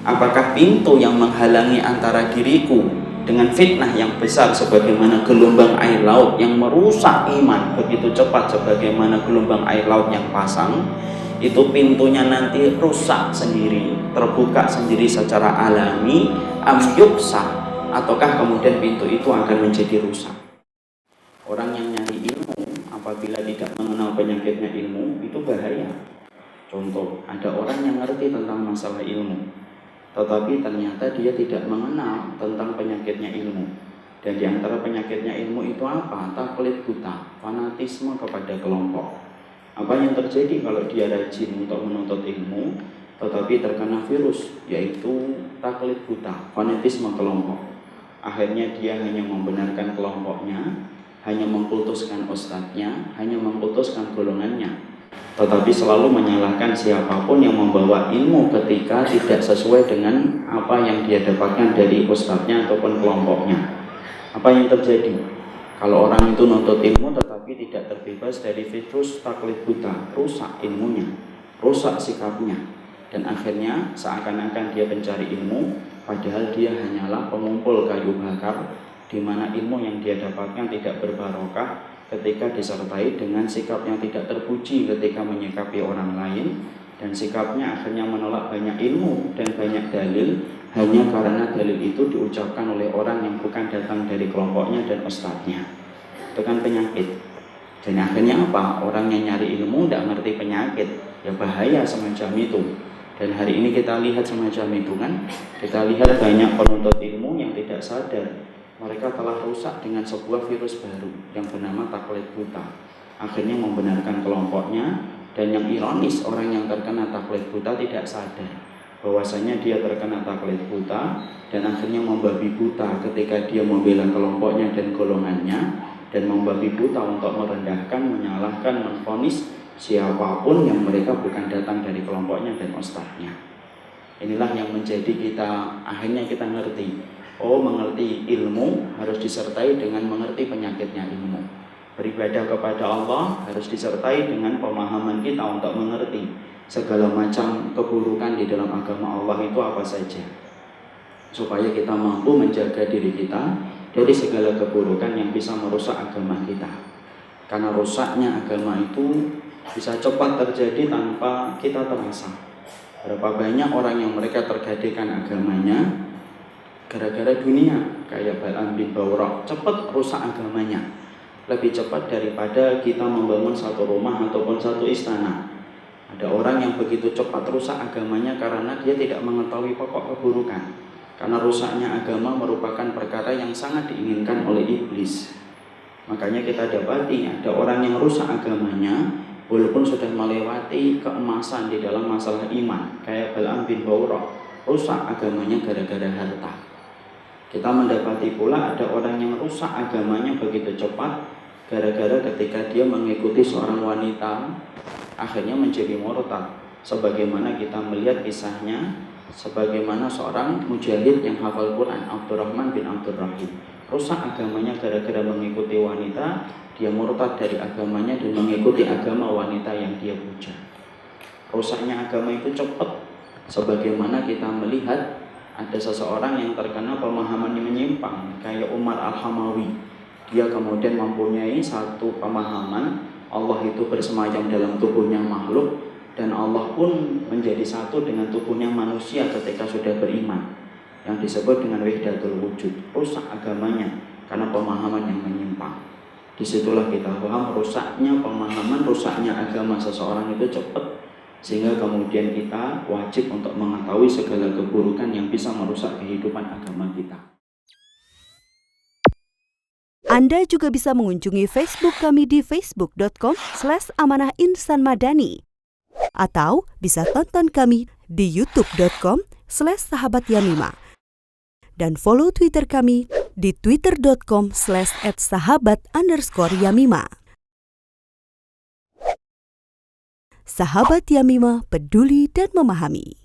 Apakah pintu yang menghalangi antara diriku dengan fitnah yang besar sebagaimana gelombang air laut yang merusak iman begitu cepat sebagaimana gelombang air laut yang pasang, itu pintunya nanti rusak sendiri, terbuka sendiri secara alami, amyuksa, ataukah kemudian pintu itu akan menjadi rusak? Orang yang nyari ilmu apabila tidak mengenal penyakitnya ilmu itu bahaya. Contoh, ada orang yang ngerti tentang masalah ilmu, tetapi ternyata dia tidak mengenal tentang penyakitnya ilmu. Dan di antara penyakitnya ilmu itu apa? Taklid buta, fanatisme kepada kelompok. Apa yang terjadi kalau dia rajin untuk menuntut ilmu, tetapi terkena virus, yaitu taklid buta, fanatisme kelompok. Akhirnya dia hanya membenarkan kelompoknya, hanya mengkultuskan ustadznya, hanya mengkultuskan golongannya, tetapi selalu menyalahkan siapapun yang membawa ilmu ketika tidak sesuai dengan apa yang dia dapatkan dari ustadznya ataupun kelompoknya. Apa yang terjadi? Kalau orang itu nuntut ilmu tetapi tidak terbebas dari virus taklid buta, rusak ilmunya, rusak sikapnya, dan akhirnya seakan-akan dia pencari ilmu, padahal dia hanyalah pengumpul kayu bakar, di mana ilmu yang dia dapatkan tidak berbarokah ketika disertai dengan sikap yang tidak terpuji ketika menyikapi orang lain, dan sikapnya akhirnya menolak banyak ilmu dan banyak dalil hanya karena dalil itu diucapkan oleh orang yang bukan datang dari kelompoknya dan ustadznya. Itu kan penyakit. Dan akhirnya apa? Orang yang nyari ilmu tidak ngerti penyakit, ya bahaya semacam itu. Dan hari ini kita lihat semacam itu kan, kita lihat banyak penuntut ilmu yang tidak sadar mereka telah rusak dengan sebuah virus baru yang bernama taklid buta. Akhirnya membenarkan kelompoknya, dan yang ironis, orang yang terkena taklid buta tidak sadar bahwasanya dia terkena taklid buta, dan akhirnya membabi buta ketika dia membela kelompoknya dan golongannya, dan membabi buta untuk merendahkan, menyalahkan, menvonis siapapun yang mereka bukan datang dari kelompoknya dan ustadznya. Inilah yang menjadi kita, akhirnya kita ngerti, mengerti ilmu harus disertai dengan mengerti penyakitnya ilmu. Beribadah kepada Allah harus disertai dengan pemahaman kita untuk mengerti segala macam keburukan di dalam agama Allah itu apa saja, supaya kita mampu menjaga diri kita dari segala keburukan yang bisa merusak agama kita. Karena rusaknya agama itu bisa cepat terjadi tanpa kita terasa. Berapa banyak orang yang mereka tergadaikan agamanya gara-gara dunia, kayak Balaam bin Bawra, cepat rusak agamanya, lebih cepat daripada kita membangun satu rumah ataupun satu istana. Ada orang yang begitu cepat rusak agamanya karena dia tidak mengetahui pokok keburukan. Karena rusaknya agama merupakan perkara yang sangat diinginkan oleh iblis. Makanya kita dapati ada orang yang rusak agamanya walaupun sudah melewati keemasan di dalam masalah iman, kayak Balaam bin Bawra, rusak agamanya gara-gara harta. Kita mendapati pula ada orang yang rusak agamanya begitu cepat gara-gara ketika dia mengikuti seorang wanita akhirnya menjadi murtad. Sebagaimana kita melihat kisahnya, sebagaimana seorang mujahid yang hafal Quran, Abdurrahman bin Abdul Rahim, rusak agamanya gara-gara mengikuti wanita, dia murtad dari agamanya dan mengikuti agama wanita yang dia puja. Rusaknya agama itu cepat. Sebagaimana kita melihat ada seseorang yang terkena pemahaman yang menyimpang, kayak Umar Al-Hamawi. Dia kemudian mempunyai satu pemahaman Allah itu bersemayam dalam tubuhnya makhluk, dan Allah pun menjadi satu dengan tubuhnya manusia ketika sudah beriman, yang disebut dengan wahdatul wujud. Rusak agamanya karena pemahaman yang menyimpang. Disitulah kita paham rusaknya pemahaman, rusaknya agama seseorang itu cepat, sehingga kemudian kita wajib untuk mengetahui segala keburukan yang bisa merusak kehidupan agama kita. Anda juga bisa mengunjungi Facebook kami di facebook.com/amanahinsanmadani, atau bisa tonton kami di youtube.com/sahabatyamima, dan follow Twitter kami di twitter.com/@sahabat_yamima. Sahabat Yamima, peduli dan memahami.